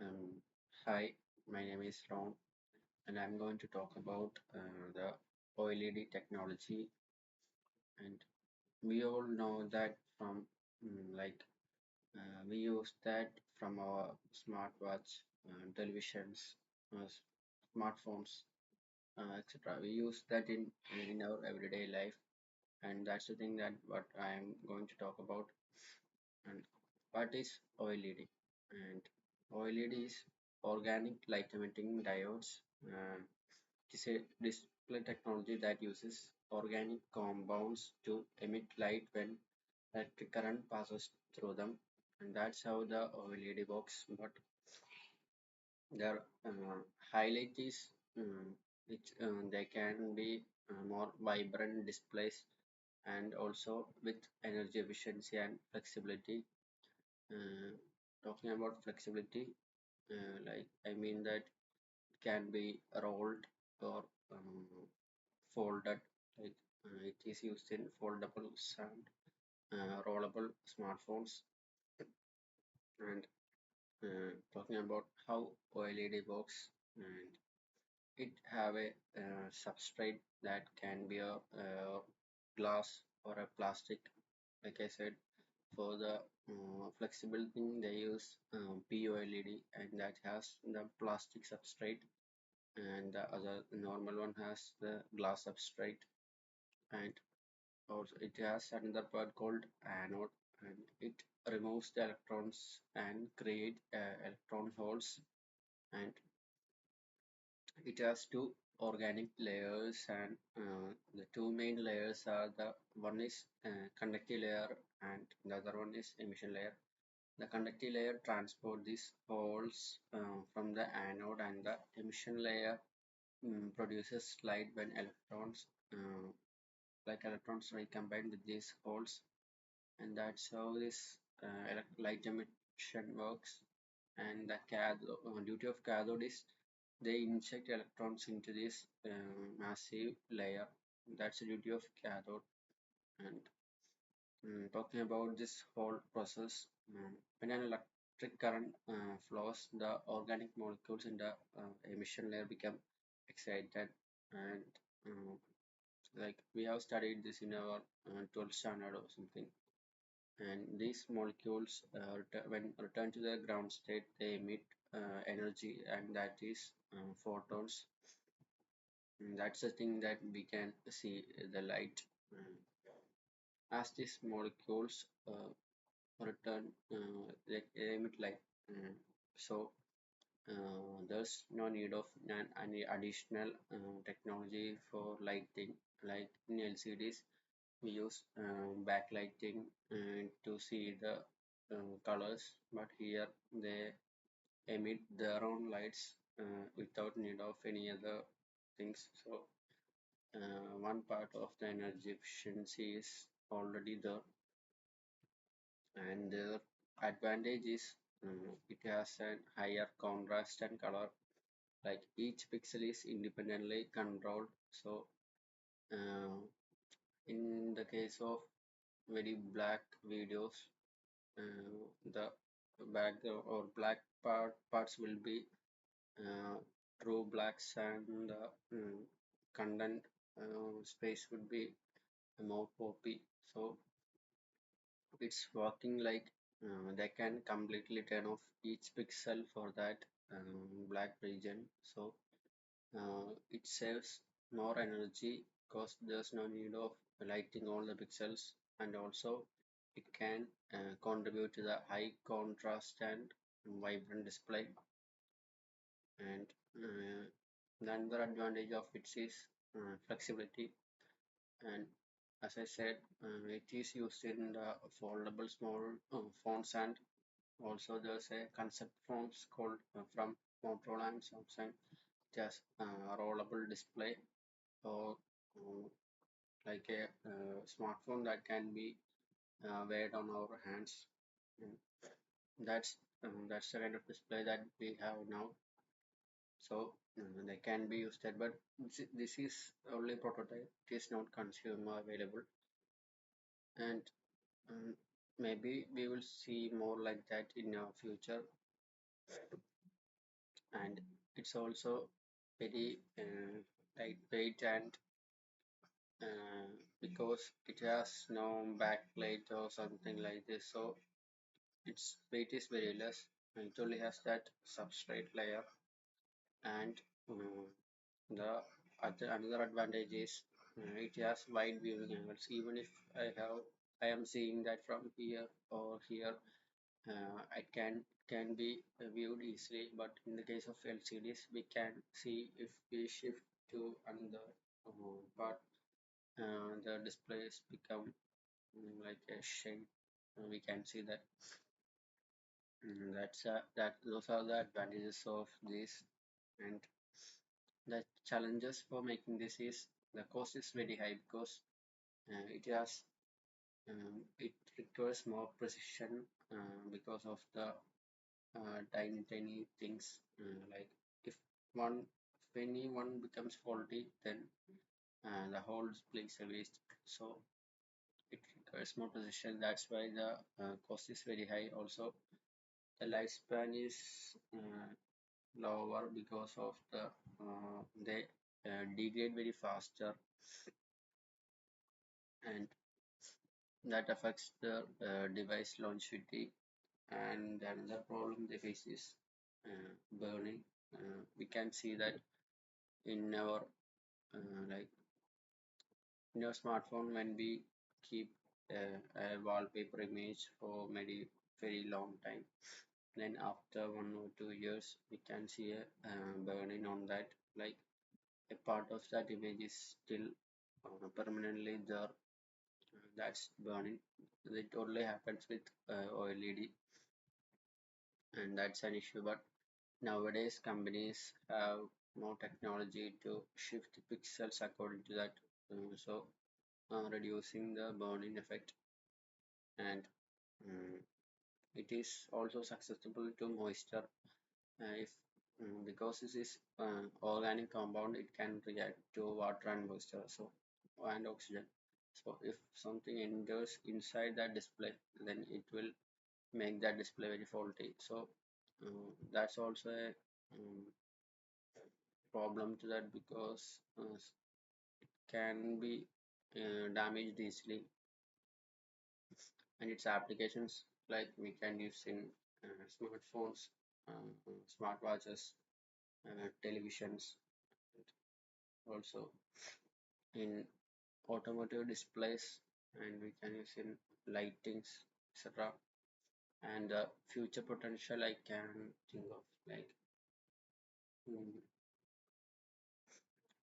Um, Hi, my name is Ron, and I'm going to talk about the OLED technology. And we all know that from we use that from our smartwatch, televisions, smartphones, etc. We use that in our everyday life, and that's the thing that what I am going to talk about. And what is OLED? And OLED is organic light emitting diodes. It is a display technology that uses organic compounds to emit light when electric current passes through them, and that's how the OLED works. But their highlight is which they can be more vibrant displays and also with energy efficiency and flexibility. Uh, Talking about flexibility, like I mean that it can be rolled or folded. Like it is used in foldables and rollable smartphones. And talking about how OLED works, and it have a substrate that can be a glass or a plastic. Like I said, for the flexible thing they use POLED, and that has the plastic substrate, and the other normal one has the glass substrate. And also it has another part called anode, and it removes the electrons and create electron holes. And it has two organic layers, and the two main layers are the one is conductive layer and the other one is emission layer. The conductive layer transport these holes from the anode, and the emission layer produces light when electrons recombine with these holes, and that's how this light emission works. And the duty of cathode is they inject electrons into this massive layer. That's the duty of cathode. And talking about this whole process, when an electric current flows, the organic molecules in the emission layer become excited, and uh, like we have studied this in our 12th standard or something. And these molecules, when returned to the ground state, they emit energy, and that is photons. And that's the thing that we can see the light. As these molecules return, they emit light. So there's no need of any additional technology for lighting. Like in LCDs, we use backlighting to see the colors, but here they emit their own lights without need of any other things. So one part of the energy efficiency is already there, and the advantage is it has a higher contrast and color. Like each pixel is independently controlled. So uh, in the case of very black videos, the background or black parts will be uh, true blacks, and the content space would be more poppy. So it's working like they can completely turn off each pixel for that black region. So it saves more energy because there's no need of lighting all the pixels, and also it can contribute to the high contrast and vibrant display. And the another advantage of it is flexibility. And as I said, it is used in the foldable small phones, and also there's a concept phones called from Motorola and Samsung, just rollable display, or like a smartphone that can be weighed on our hands. And that's the kind of display that we have now. So they can be used there, but this is only prototype. It is not consumer available, and maybe we will see more like that in our future. and it's also very lightweight and because it has no backlight or something like this, so its weight is very less. It only has that substrate layer, and the another advantage is it has wide viewing angles. Even if I am seeing that from here or here, it can be viewed easily. But in the case of LCDs, we can see if we shift to another part, the displays become like a shade. We can see that. That those are the advantages of this, and the challenges for making this is the cost is very high because it requires more precision because of the tiny things, like if one if any one becomes faulty, then the whole display is a waste. So it requires more precision. That's why the cost is very high. Also, the lifespan is lower because of they degrade very faster, and that affects the device longevity. And another problem they face is burning. We can see that in our like in your smartphone when we keep a wallpaper image for maybe very long time, then after 1 or 2 years we can see a burning on that, like a part of that image is still permanently there. That's burning. It only happens with OLED, and that's an issue. But nowadays companies have more technology to shift the pixels according to that, so reducing the burn-in effect. And um, it is also susceptible to moisture, if because this is organic compound, it can react to water and moisture, so and oxygen. So if something enters inside that display, then it will make that display very faulty. So that's also a problem to that, because can be damaged easily. And its applications, like we can use in smartphones, smartwatches, televisions, also in automotive displays, and we can use in lightings, etc. And the future potential I can think of, like mm,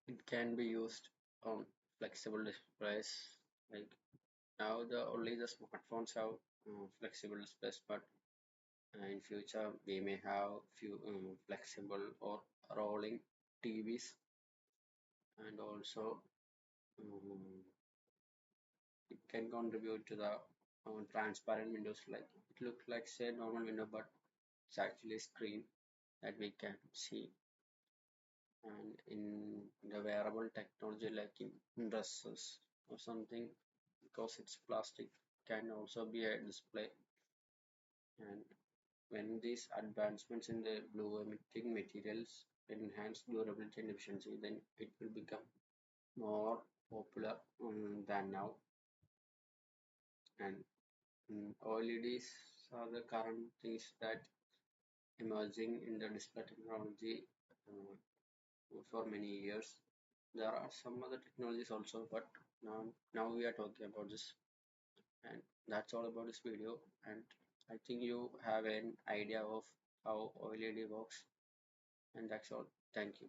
it can be used on flexible displays. Like now, the only the smartphones have flexible displays, but in future we may have few flexible or rolling TVs, and also um, it can contribute to the transparent windows. Like it looks like say normal window, but it's actually a screen that we can see. And in the wearable technology, like in dresses or something, because it's plastic, can also be a display. And when these advancements in the blue emitting materials enhance durability and efficiency, then it will become more popular than now. And OLEDs are the current things that emerging in the display technology uh, for many years. There are some other technologies also, but now we are talking about this, and that's all about this video. And I think you have an idea of how OLED works, and that's all. Thank you.